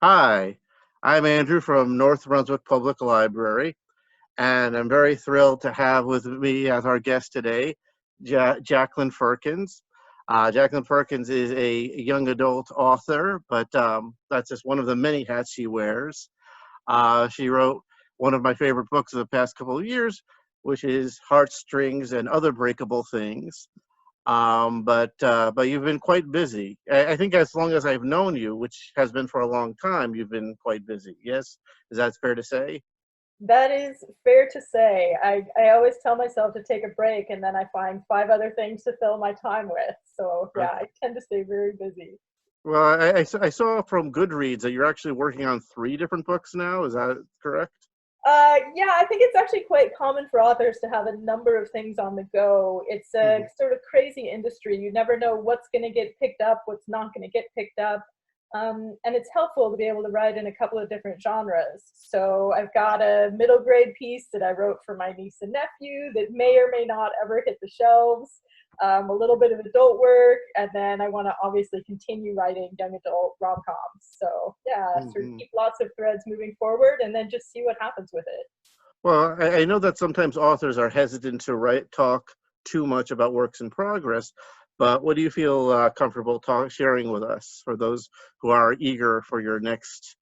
Hi, I'm Andrew from North Brunswick Public Library, and I'm very thrilled to have with me as our guest today, Jacqueline Firkins. Jacqueline Firkins is a young adult author, but that's just one of the many hats she wears. She wrote one of my favorite books of the past couple of years, which is Heartstrings and Other Breakable Things. But you've been quite busy. I think as long as I've known you, which has been for a long time, you've been quite busy. Yes, is that fair to say? That is fair to say. I always tell myself to take a break and then I find five other things to fill my time with. So Uh, yeah, I tend to stay very busy. Well, I saw from Goodreads that you're actually working on three different books now. Is that correct? Yeah, I think it's actually quite common for authors to have a number of things on the go. It's a Mhm. sort of crazy industry. You never know what's going to get picked up, what's not going to get picked up. And it's helpful to be able to write in a couple of different genres. So I've got a middle grade piece that I wrote for my niece and nephew that may or may not ever hit the shelves. A little bit of adult work, and then I want to obviously continue writing young adult rom-coms. So yeah, sort of Mhm. keep lots of threads moving forward, and then just see what happens with it. Well, I know that sometimes authors are hesitant to talk too much about works in progress, but what do you feel comfortable sharing with us for those who are eager for your next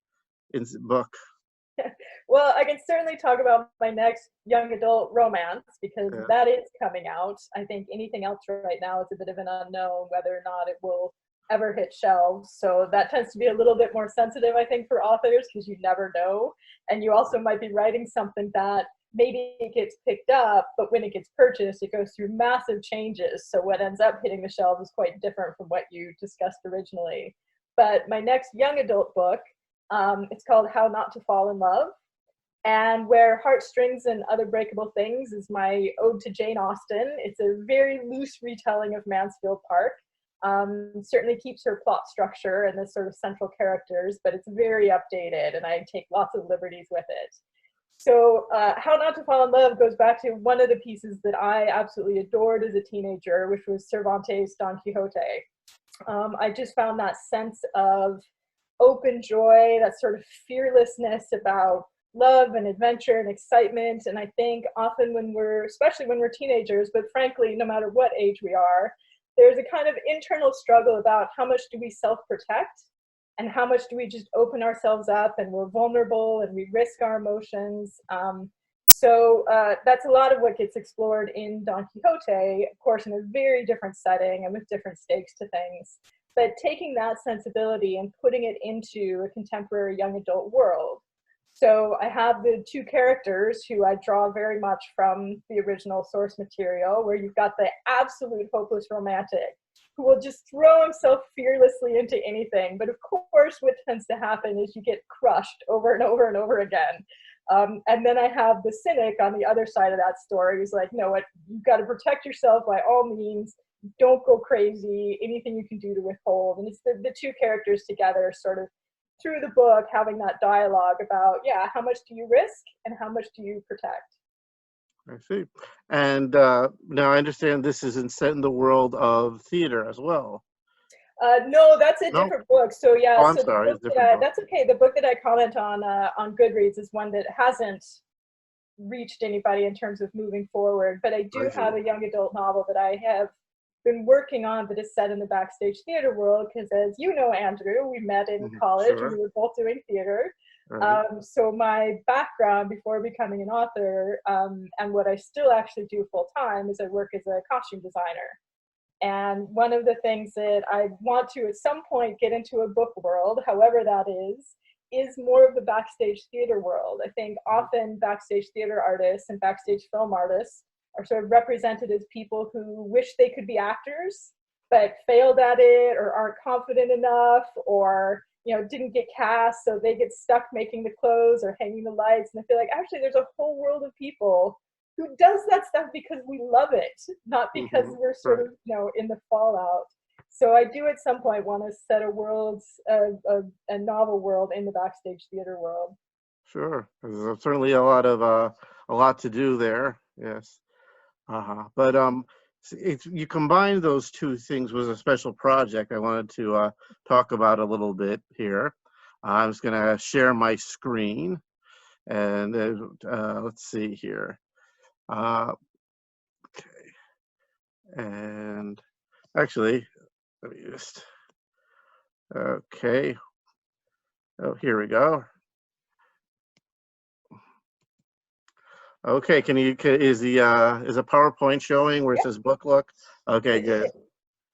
book? Well, I can certainly talk about my next young adult romance because Yeah. that is coming out. I think anything else right now is a bit of an unknown whether or not it will ever hit shelves. So that tends to be a little bit more sensitive, I think, for authors because you never know. And you also might be writing something that maybe it gets picked up, but when it gets purchased, it goes through massive changes. So what ends up hitting the shelves is quite different from what you discussed originally. But my next young adult book, it's called How Not to Fall in Love. And where Heartstrings and Other Breakable Things is my ode to Jane Austen. It's a very loose retelling of Mansfield Park. Certainly keeps her plot structure and the sort of central characters, but it's very updated and I take lots of liberties with it. So How Not to Fall in Love goes back to one of the pieces that I absolutely adored as a teenager, which was Cervantes' Don Quixote. I just found that sense of open joy, that sort of fearlessness about love and adventure and excitement. And I think often when we're, especially when we're teenagers, but frankly, no matter what age we are, there's a kind of internal struggle about how much do we self-protect and how much do we just open ourselves up and we're vulnerable and we risk our emotions. So that's a lot of what gets explored in Don Quixote, of course, in a very different setting and with different stakes to things. But taking that sensibility and putting it into a contemporary young adult world. So I have the two characters who I draw very much from the original source material, where you've got the absolute hopeless romantic who will just throw himself fearlessly into anything. But of course, what tends to happen is you get crushed over and over and over again. And then I have the cynic on the other side of that story who's like, no, what, you've got to protect yourself by all means. Don't go crazy. Anything you can do to withhold. And it's the two characters together sort of through the book having that dialogue about, yeah, how much do you risk and how much do you protect? I see. And now I understand this is set in the world of theater as well. No, that's a No? different book. So yeah, Oh, I'm so the sorry. book It's a different book. that's okay. The book that I comment on Goodreads is one that hasn't reached anybody in terms of moving forward. But I I do see. have a young adult novel that I have been working on that is set in the Backstage theater world because, as you know, Andrew, we met in college and we Sure. were both doing theater. Right. So my background before becoming an author, and what I still actually do full time, is I work as a costume designer. And one of the things that I want to at some point get into a book world, however that is more of the backstage theater world. I think often backstage theater artists and backstage film artists are sort of represented as people who wish they could be actors, but failed at it or aren't confident enough or didn't get cast, so they get stuck making the clothes or hanging the lights. And I feel like actually there's a whole world of people who does that stuff because we love it, not because Hmm. we're sort Right. of in the fallout. So I do at some point want to set a a novel world in the backstage theater world. Sure. There's certainly a lot to do there. Yes. Uh-huh. But it's you combine those two things with a special project I wanted to talk about a little bit here. I'm just going to share my screen, and let's see here. Okay, and actually, let me just. Okay. Oh, here we go. Okay, is a PowerPoint showing where it Yep. says book look? Okay, good.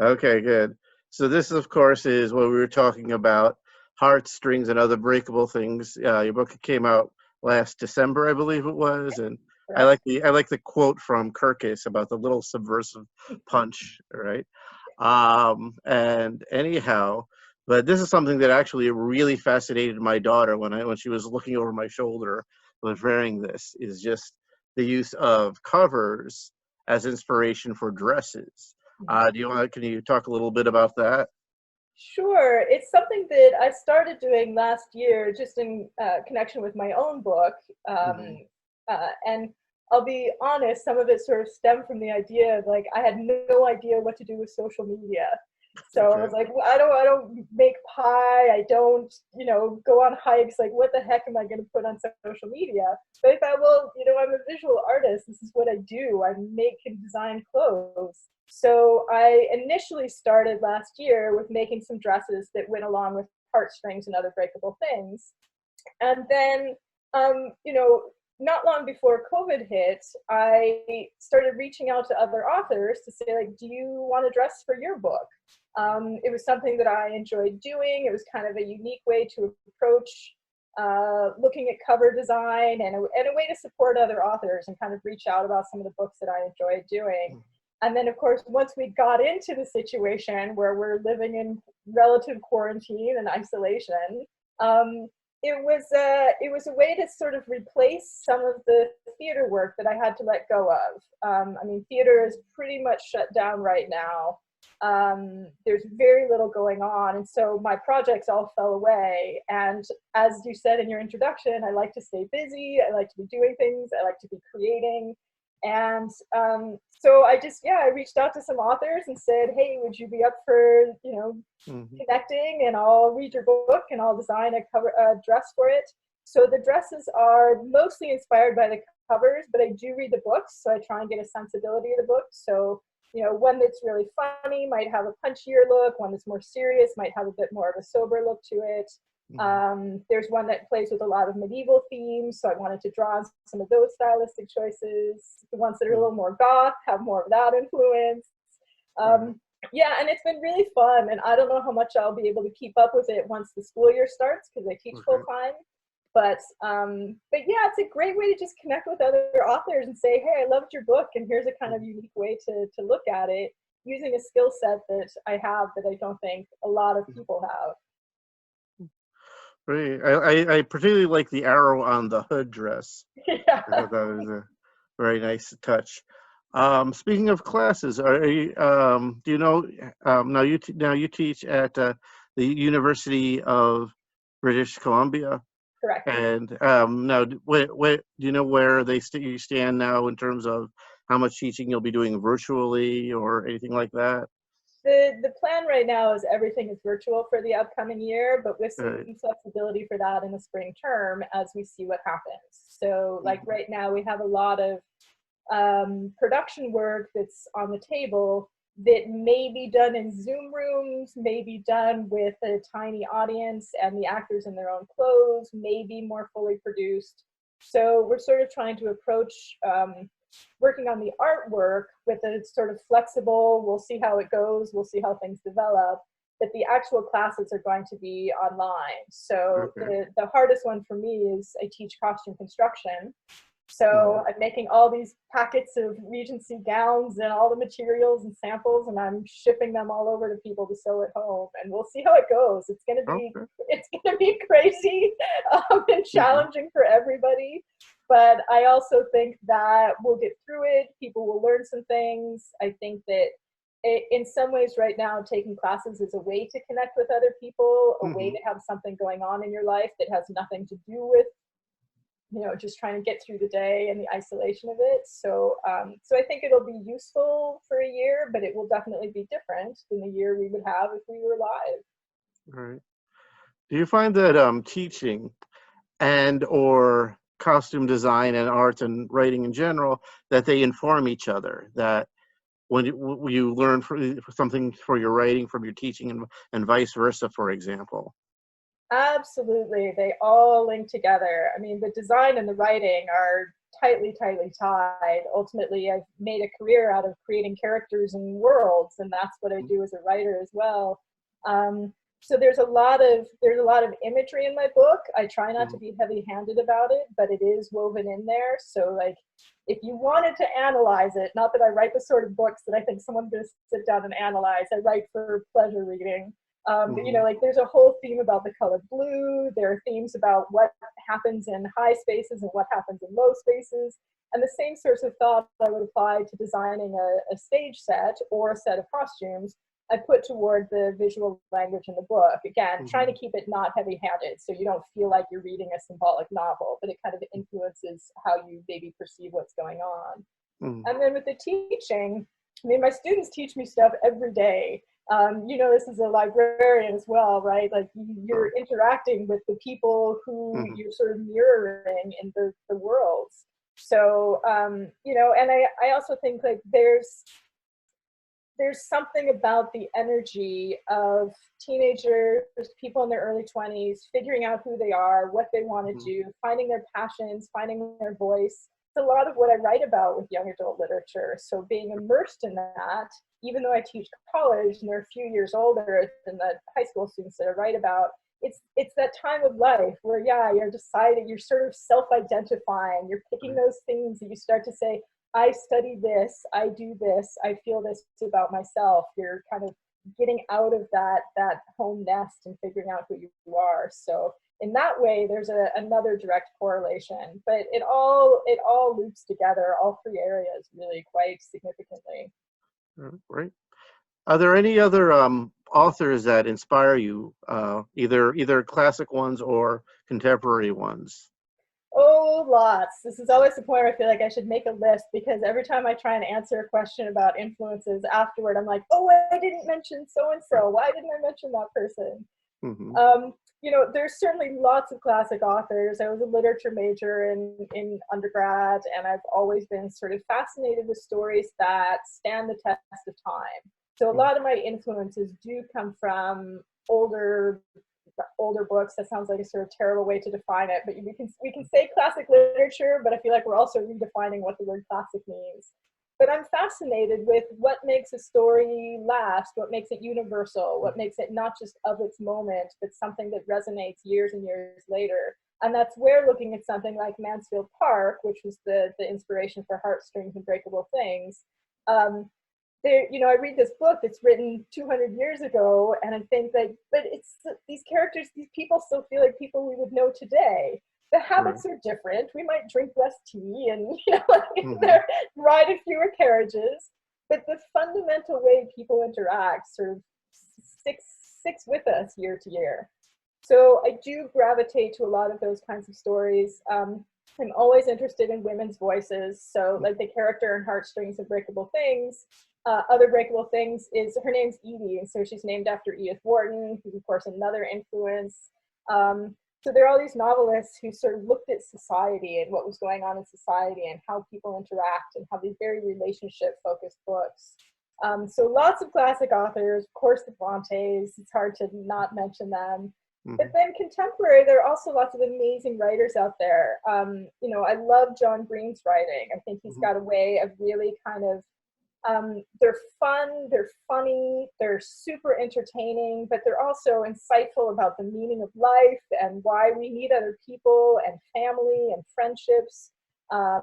Okay, good. So this, of course, is what we were talking about, Heartstrings and Other Breakable Things. Your book came out last December, I believe it was, and Correct. I like the quote from Kirkus about the little subversive punch, right? And anyhow, but this is something that actually really fascinated my daughter when she was looking over my shoulder, was wearing this, is just the use of covers as inspiration for dresses. Can you talk a little bit about that? Sure. It's something that I started doing last year just in connection with my own book. Hmm. And I'll be honest, some of it sort of stemmed from the idea of like I had no idea what to do with social media. So I Okay. was like, well, I don't make pie. I don't, go on hikes. Like, what the heck am I going to put on social media? But I thought, well, I'm a visual artist. This is what I do. I make and design clothes. So I initially started last year with making some dresses that went along with heartstrings and other breakable things. And then, not long before COVID hit, I started reaching out to other authors to say, like, do you want a dress for your book? It was something that I enjoyed doing. It was kind of a unique way to approach looking at cover design and a way to support other authors and kind of reach out about some of the books that I enjoyed doing. And then, of course, once we got into the situation where we're living in relative quarantine and isolation, it was a way to sort of replace some of the theater work that I had to let go of. Theater is pretty much shut down right now. There's very little going on, and so my projects all fell away. And as you said in your introduction, I like to stay busy. I like to be doing things. I like to be creating. And so I reached out to some authors and said, hey, would you be up for, Hmm. connecting, and I'll read your book and I'll design a dress for it. So the dresses are mostly inspired by the covers, but I do read the books, so I try and get a sensibility of the book. So, one that's really funny might have a punchier look, one that's more serious might have a bit more of a sober look to it. Hmm. There's one that plays with a lot of medieval themes, so I wanted to draw on some of those stylistic choices. The ones that are a little more goth have more of that influence. Right. Yeah, and it's been really fun, and I don't know how much I'll be able to keep up with it once the school year starts because I teach full Right. time. But yeah, it's a great way to just connect with other authors and say, hey, I loved your book, and here's a kind of unique way to look at it using a skill set that I have that I don't think a lot of people have. Right. I particularly like the arrow on the hood dress. Yeah. I thought that was a very nice touch. Speaking of classes, are you, do you know, now you teach at the University of British Columbia, Correct. and now do you know where you stand now in terms of how much teaching you'll be doing virtually or anything like that? The plan right now is everything is virtual for the upcoming year, but with some Right. flexibility for that in the spring term as we see what happens. So, like Mhm. right now, we have a lot of production work that's on the table that may be done in Zoom rooms, may be done with a tiny audience and the actors in their own clothes, may be more fully produced. So we're sort of trying to approach working on the artwork with a sort of flexible, we'll see how it goes, we'll see how things develop, but the actual classes are going to be online. So Okay. the hardest one for me is I teach costume construction. So Mhm. I'm making all these packets of Regency gowns and all the materials and samples, and I'm shipping them all over to people to sew at home. And we'll see how it goes. Okay. It's gonna be crazy and Mhm. challenging for everybody. But I also think that we'll get through it. People will learn some things. I think that in some ways right now, taking classes is a way to connect with other people, a way Mhm. to have something going on in your life that has nothing to do with just trying to get through the day and the isolation of it. So I think it'll be useful for a year, but it will definitely be different than the year we would have if we were live. Right. Do you find that teaching and or costume design and art and writing in general, that they inform each other, that when you learn for something for your writing from your teaching, and vice versa, for example? Absolutely. They all link together. I mean, the design and the writing are tightly, tightly tied. Ultimately, I've made a career out of creating characters and worlds, and that's what I do as a writer as well. So there's a lot of imagery in my book. I try not to be heavy-handed about it, but it is woven in there. So like, if you wanted to analyze it, not that I write the sort of books that I think someone's going to sit down and analyze. I write for pleasure reading. But, Mm-hmm. like there's a whole theme about the color blue. There are themes about what happens in high spaces and what happens in low spaces. And the same sorts of thought I would apply to designing a stage set or a set of costumes, I put toward the visual language in the book. Again, trying to keep it not heavy-handed so you don't feel like you're reading a symbolic novel, but it kind of influences how you maybe perceive what's going on. Mm-hmm. And then with the teaching, I mean, my students teach me stuff every day. This is a librarian as well, right? Like you're interacting with the people who Mm-hmm. you're sort of mirroring in the worlds. So, and I also think like there's something about the energy of teenagers, people in their early 20s, figuring out who they are, what they want to do, finding their passions, finding their voice. It's a lot of what I write about with young adult literature. So being immersed in that, even though I teach college and they're a few years older than the high school students that I write about, it's that time of life where, yeah, you're deciding, you're sort of self-identifying, you're picking those things that you start to say, I study this, I do this, I feel this about myself. You're kind of getting out of that home nest and figuring out who you are. So in that way, there's another direct correlation, but it all loops together, all three areas really quite significantly. Right. Are there any other authors that inspire you, either classic ones or contemporary ones? Oh, lots. This is always the point where I feel like I should make a list, because every time I try and answer a question about influences afterward, I'm like, oh, I didn't mention so and so. Why didn't I mention that person? Mm-hmm. There's certainly lots of classic authors. I was a literature major in undergrad, and I've always been sort of fascinated with stories that stand the test of time. So a lot of my influences do come from older books. That sounds like a sort of terrible way to define it, but we can say classic literature, but I feel like we're also redefining what the word classic means. But I'm fascinated with what makes a story last, what makes it universal, what makes it not just of its moment, but something that resonates years and years later. And that's where looking at something like Mansfield Park, which was the inspiration for Heartstrings and Breakable Things, I read this book that's written 200 years ago, and I think that, but it's these characters, these people still feel like people we would know today. The Right. habits are different. We might drink less tea and, Mm-hmm. ride in fewer carriages, but the fundamental way people interact sort of sticks with us year to year. So I do gravitate to a lot of those kinds of stories. I'm always interested in women's voices. So like the character in Heartstrings and Breakable Things, Other Breakable Things, is her name's Edie, and so she's named after Edith Wharton, who's of course another influence. So there are all these novelists who sort of looked at society and what was going on in society and how people interact and have these very relationship-focused books. So lots of classic authors, of course the Brontes, it's hard to not mention them. But Mm-hmm. then contemporary, there are also lots of amazing writers out there. I love John Green's writing. I think he's got a way of really kind of, they're fun, they're funny, they're super entertaining, but they're also insightful about the meaning of life and why we need other people and family and friendships. So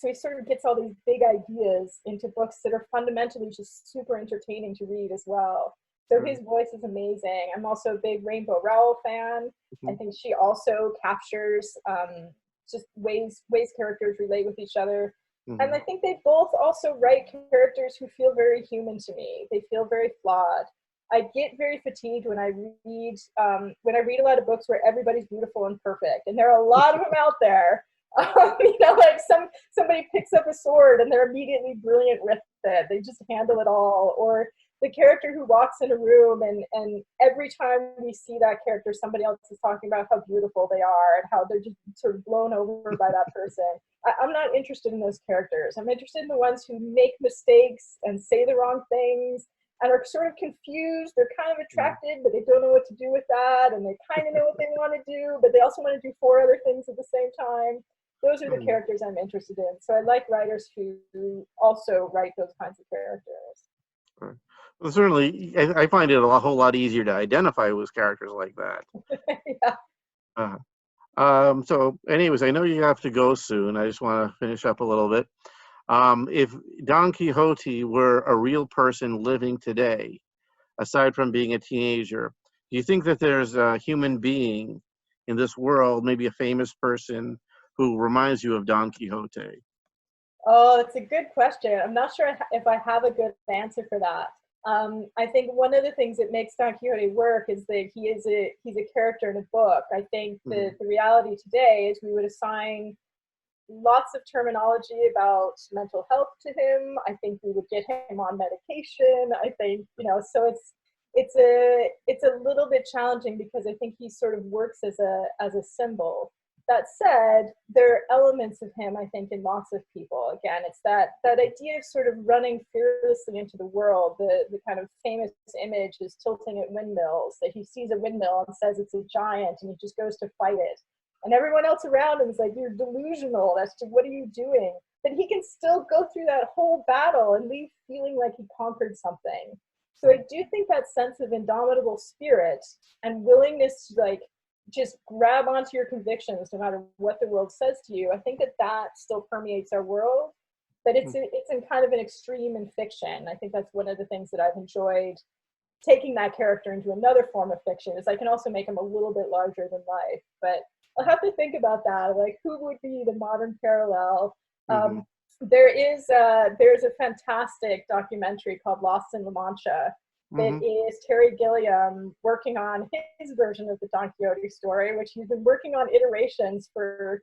he sort of gets all these big ideas into books that are fundamentally just super entertaining to read as well. So his voice is amazing. I'm also a big Rainbow Rowell fan. I Mm-hmm. think she also captures just ways characters relate with each other. And Mm-hmm. I think they both also write characters who feel very human to me. They feel very flawed. I get very fatigued when I read a lot of books where everybody's beautiful and perfect, and there are a lot of them out there. Like somebody picks up a sword and they're immediately brilliant with it. They just handle it all. Or the character who walks in a room and every time we see that character, somebody else is talking about how beautiful they are and how they're just sort of blown over by that person. I'm not interested in those characters. I'm interested in the ones who make mistakes and say the wrong things and are sort of confused. They're kind of attracted, but they don't know what to do with that. And they kind of know what they want to do, but they also want to do 4 other things at the same time. Those are the characters I'm interested in. So I like writers who also write those kinds of characters. Well, certainly, I find it whole lot easier to identify with characters like that. Yeah. So anyways, I know you have to go soon. I just want to finish up a little bit. If Don Quixote were a real person living today, aside from being a teenager, do you think that there's a human being in this world, maybe a famous person, who reminds you of Don Quixote? Oh, it's a good question. I'm not sure if I have a good answer for that. I think one of the things that makes Don Quixote work is that he's a character in a book. I think that the reality today is we would assign lots of terminology about mental health to him. I think we would get him on medication. I think, so it's a little bit challenging because I think he sort of works as a symbol. That said, there are elements of him, I think, in lots of people. Again, it's that idea of sort of running fearlessly into the world. The kind of famous image is tilting at windmills, that he sees a windmill and says it's a giant and he just goes to fight it. And everyone else around him is like, you're delusional. What are you doing? But he can still go through that whole battle and leave feeling like he conquered something. So I do think that sense of indomitable spirit and willingness to just grab onto your convictions no matter what the world says to you, I think that still permeates our world, but it's in kind of an extreme in fiction. I think that's one of the things that I've enjoyed taking that character into another form of fiction, is I can also make him a little bit larger than life. But I'll have to think about that, like who would be the modern parallel. There's a fantastic documentary called Lost in La Mancha. It is Terry Gilliam working on his version of the Don Quixote story, which he's been working on iterations for,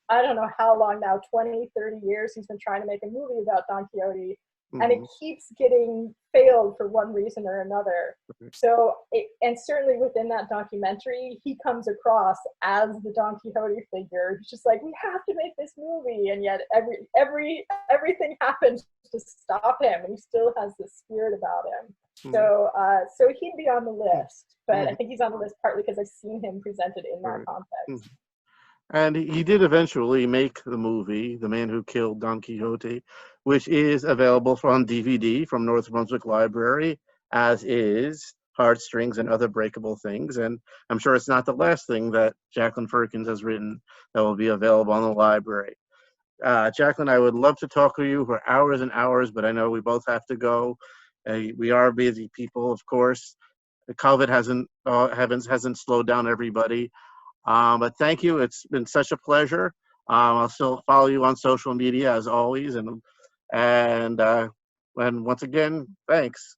I don't know how long now, 20, 30 years. He's been trying to make a movie about Don Quixote, and it keeps getting failed for one reason or another. So, and certainly within that documentary, he comes across as the Don Quixote figure. He's just like, we have to make this movie, and yet everything happens to stop him, and he still has this spirit about him. So he'd be on the list, but I think he's on the list partly because I've seen him presented in that context. And he did eventually make the movie, The Man Who Killed Don Quixote, which is available on DVD from North Brunswick Library, as is Heartstrings and Other Breakable Things. And I'm sure it's not the last thing that Jacqueline Firkins has written that will be available on the library. Jacqueline, I would love to talk to you for hours and hours, but I know we both have to go. We are busy people, of course. The COVID hasn't slowed down everybody. But thank you. It's been such a pleasure. I'll still follow you on social media as always. And once again, thanks.